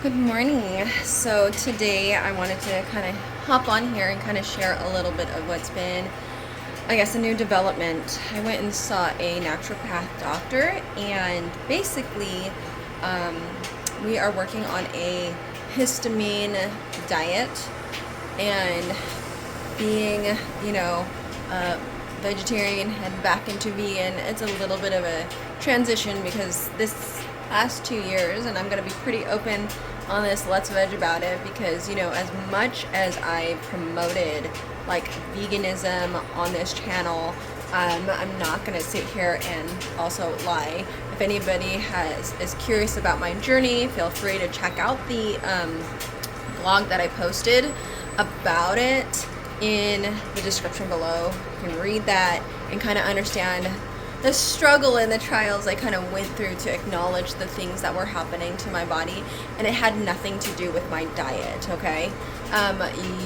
Good morning. So today I wanted to kind of hop on here and kind of share a little bit of what's been, I guess, a new development. I went and saw a naturopath doctor, and basically um, we are working on a histamine diet, and being, vegetarian and back into vegan, it's a little bit of a transition because this last 2 years, and I'm going to be pretty open on this Let's Veg about it, because as much as I promoted like veganism on this channel, I'm not going to sit here and also lie. If anybody is curious about my journey, feel free to check out the blog that I posted about it in the description below. You can read that and kind of understand the struggle and the trials I kind of went through to acknowledge the things that were happening to my body, and it had nothing to do with my diet. Okay,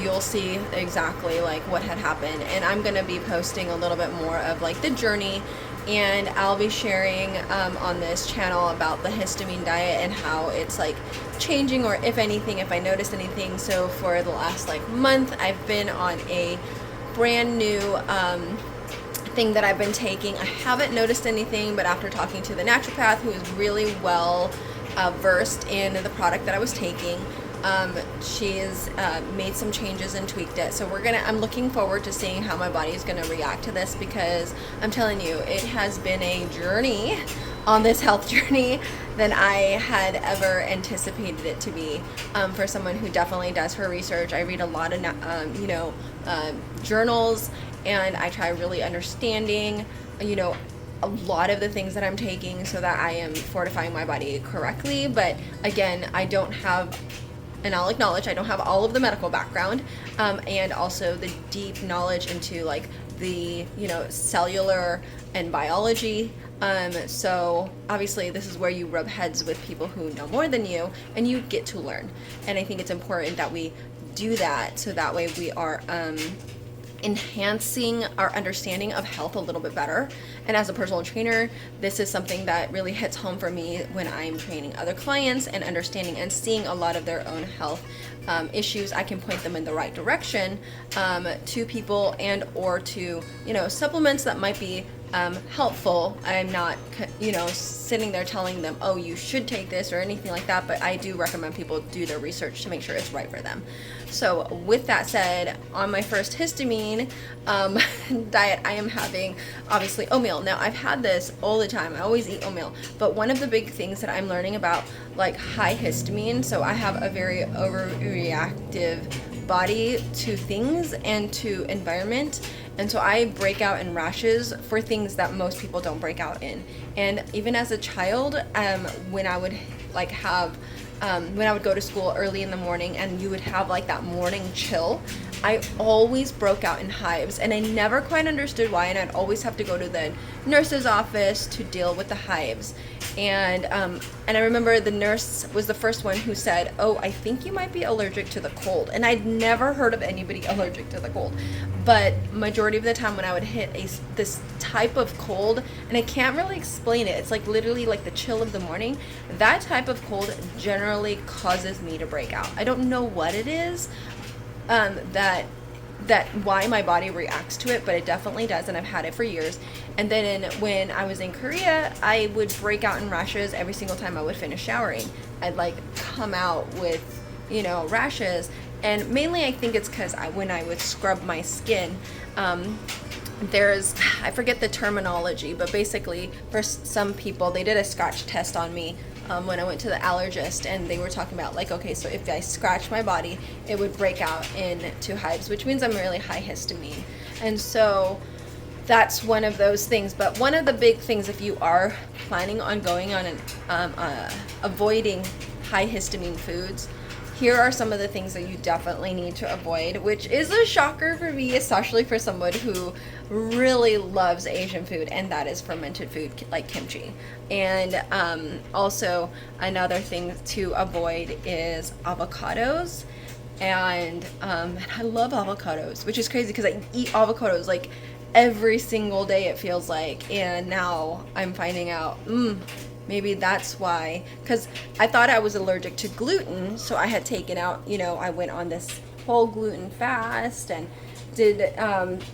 you'll see exactly like what had happened, and I'm gonna be posting a little bit more of like the journey, and I'll be sharing on this channel about the histamine diet and how it's like changing, or if anything, if I noticed anything. So for the last like month, I've been on a brand new thing that I've been taking. I haven't noticed anything, but after talking to the naturopath, who is really well versed in the product that I was taking, she's made some changes and tweaked it. So I'm looking forward to seeing how my body is gonna react to this, because I'm telling you, it has been a journey on this health journey than I had ever anticipated it to be. For someone who definitely does her research, I read a lot of journals, and I try really understanding a lot of the things that I'm taking so that I am fortifying my body correctly. But again, and I'll acknowledge, I don't have all of the medical background, and also the deep knowledge into like the cellular and biology. So obviously this is where you rub heads with people who know more than you, and you get to learn. And I think it's important that we do that, so that way we are enhancing our understanding of health a little bit better. And as a personal trainer, this is something that really hits home for me when I'm training other clients and understanding and seeing a lot of their own health issues. I can point them in the right direction to people, and or to supplements that might be helpful. I'm not sitting there telling them, oh, you should take this or anything like that, but I do recommend people do their research to make sure it's right for them. So with that said, on my first histamine diet, I am having obviously oatmeal. Now, I've had this all the time. I always eat oatmeal, but one of the big things that I'm learning about like high histamine, so I have a very overreactive body to things and to environment, and so I break out in rashes for things that most people don't break out in. And even as a child, when I would when I would go to school early in the morning and you would have like that morning chill, I always broke out in hives, and I never quite understood why, and I'd always have to go to the nurse's office to deal with the hives. And I remember the nurse was the first one who said, oh, I think you might be allergic to the cold. And I'd never heard of anybody allergic to the cold, but majority of the time when I would hit this type of cold, and I can't really explain it, it's like literally like the chill of the morning, that type of cold generally causes me to break out. I don't know what it is, that why my body reacts to it, but it definitely does, and I've had it for years. And then when I was in Korea, I would break out in rashes every single time I would finish showering. I'd like come out with rashes, and mainly I think it's because when I would scrub my skin, I forget the terminology, but basically for some people, they did a scratch test on me when I went to the allergist, and they were talking about like, okay, so if I scratch my body, it would break out into hives, which means I'm really high histamine. And so that's one of those things. But one of the big things, if you are planning on going on avoiding high histamine foods, here are some of the things that you definitely need to avoid, which is a shocker for me, especially for someone who really loves Asian food, and that is fermented food like kimchi. And also another thing to avoid is avocados. And I love avocados, which is crazy because I eat avocados like every single day, it feels like. And now I'm finding out maybe that's why, because I thought I was allergic to gluten, so I had taken out, I went on this whole gluten fast and did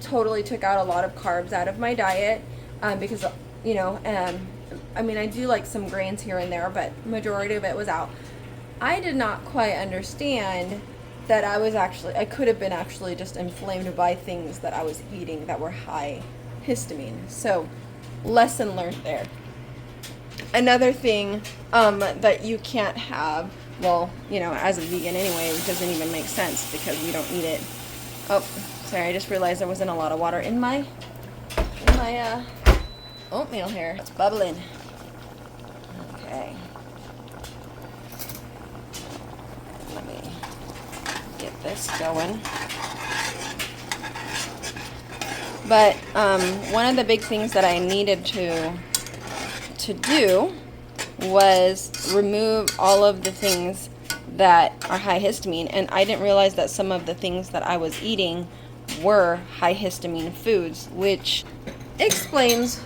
totally took out a lot of carbs out of my diet, because I mean, I do like some grains here and there, but majority of it was out. I did not quite understand that I could have been actually just inflamed by things that I was eating that were high histamine. So, lesson learned there. Another thing that you can't have, well, as a vegan anyway, it doesn't even make sense because we don't eat it. Oh, sorry, I just realized there wasn't a lot of water in my oatmeal here. It's bubbling. Okay. Let me get this going. But one of the big things that I needed to do was remove all of the things that are high histamine, and I didn't realize that some of the things that I was eating were high histamine foods, which explains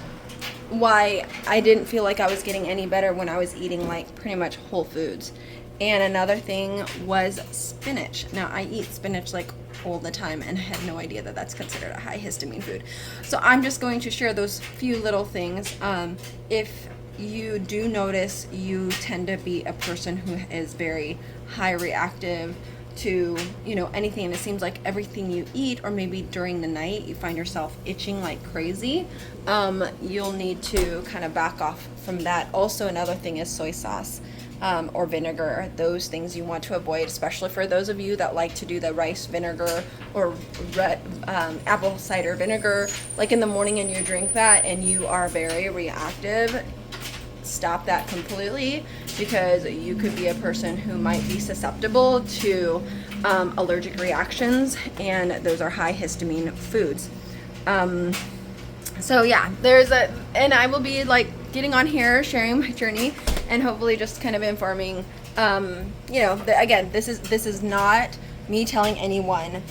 why I didn't feel like I was getting any better when I was eating like pretty much whole foods. And another thing was spinach. Now, I eat spinach like all the time and I had no idea that that's considered a high histamine food. So I'm just going to share those few little things. If you do notice you tend to be a person who is very high reactive to anything, and it seems like everything you eat, or maybe during the night you find yourself itching like crazy, you'll need to kind of back off from that. Also, another thing is soy sauce or vinegar. Those things you want to avoid, especially for those of you that like to do the rice vinegar or red apple cider vinegar like in the morning, and you drink that and you are very reactive. Stop that completely, because you could be a person who might be susceptible to allergic reactions, and those are high histamine foods. So yeah, and I will be like getting on here, sharing my journey, and hopefully just kind of informing. Again, this is not me telling anyone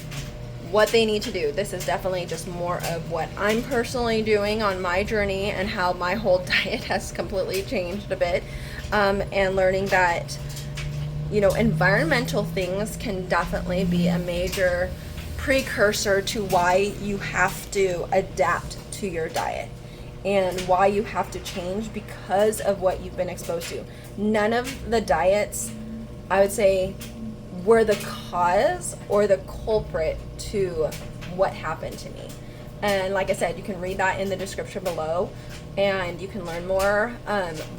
what they need to do. This is definitely just more of what I'm personally doing on my journey and how my whole diet has completely changed a bit, and learning that environmental things can definitely be a major precursor to why you have to adapt to your diet and why you have to change because of what you've been exposed to. None of the diets, I would say, were the cause or the culprit to what happened to me. And like I said, you can read that in the description below and you can learn more.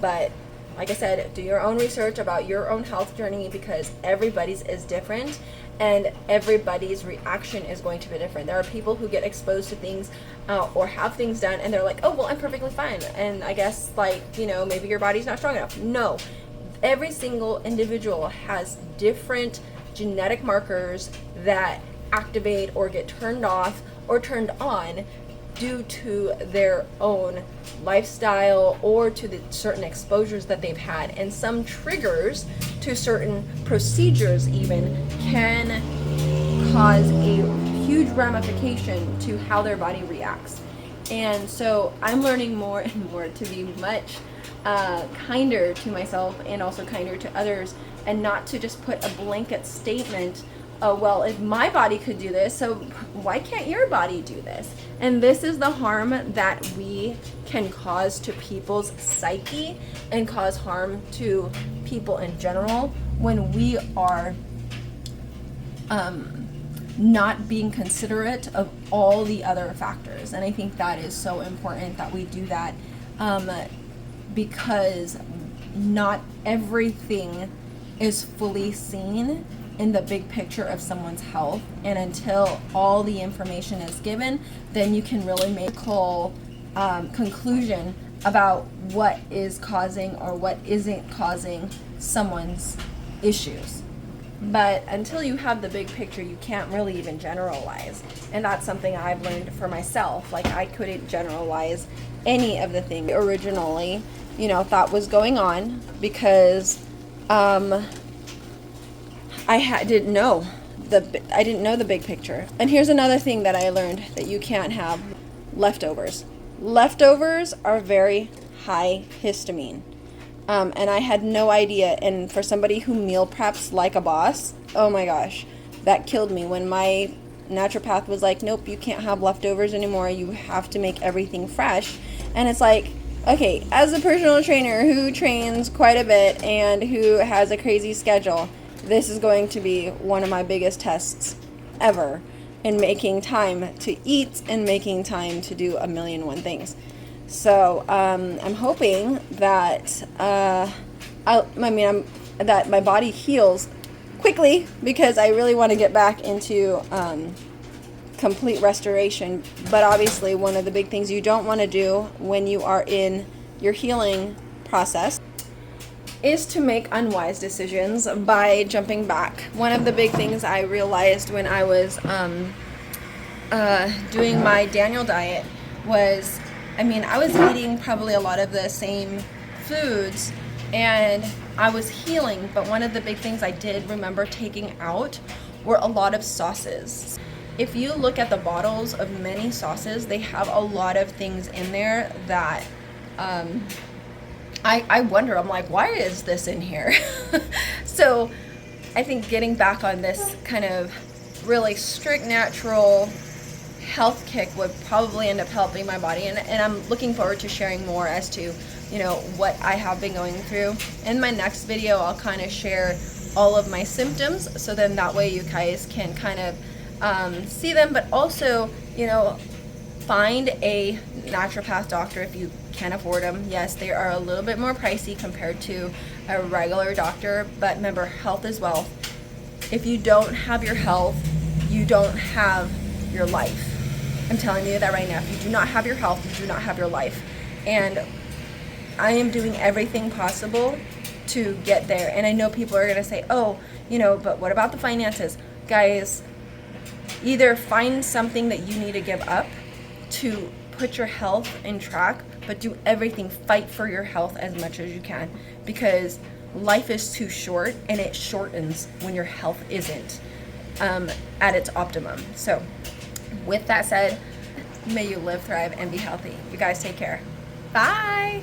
But like I said, do your own research about your own health journey, because everybody's is different and everybody's reaction is going to be different. There are people who get exposed to things or have things done and they're like, oh, well, I'm perfectly fine. And I guess maybe your body's not strong enough. No, every single individual has different genetic markers that activate or get turned off or turned on due to their own lifestyle or to the certain exposures that they've had. And some triggers to certain procedures even can cause a huge ramification to how their body reacts. And so I'm learning more and more to be much kinder to myself and also kinder to others, and not to just put a blanket statement, oh, well, if my body could do this, so why can't your body do this? And this is the harm that we can cause to people's psyche and cause harm to people in general when we are not being considerate of all the other factors. And I think that is so important that we do that, because not everything is fully seen in the big picture of someone's health, and until all the information is given, then you can really make a whole conclusion about what is causing or what isn't causing someone's issues. But until you have the big picture, you can't really even generalize, and that's something I've learned for myself. Like, I couldn't generalize any of the things originally thought was going on, because I didn't know the big picture. And here's another thing that I learned that you can't have: leftovers. Leftovers are very high histamine. And I had no idea. And for somebody who meal preps like a boss, oh my gosh, that killed me when my naturopath was like, nope, you can't have leftovers anymore. You have to make everything fresh. And it's like, okay, as a personal trainer who trains quite a bit and who has a crazy schedule, this is going to be one of my biggest tests ever in making time to eat and making time to do a million one things. So I'm hoping that that my body heals quickly, because I really want to get back into complete restoration. But obviously, one of the big things you don't want to do when you are in your healing process is to make unwise decisions by jumping back. One of the big things I realized when I was doing my Daniel diet was, I was eating probably a lot of the same foods and I was healing, but one of the big things I did remember taking out were a lot of sauces. If you look at the bottles of many sauces, they have a lot of things in there that I wonder, I'm like, why is this in here? So I think getting back on this kind of really strict natural health kick would probably end up helping my body, and I'm looking forward to sharing more as to what I have been going through. In my next video, I'll kind of share all of my symptoms, so then that way you guys can kind of see them, but also find a naturopath doctor if you can afford them. Yes, they are a little bit more pricey compared to a regular doctor, but remember, health is wealth. If you don't have your health, you don't have your life. I'm telling you that right now. If you do not have your health, you do not have your life. And I am doing everything possible to get there. And I know people are going to say, oh, but what about the finances? Guys, either find something that you need to give up to put your health in track, but do everything, fight for your health as much as you can, because life is too short and it shortens when your health isn't at its optimum. So with that said, may you live, thrive, and be healthy. You guys take care. Bye.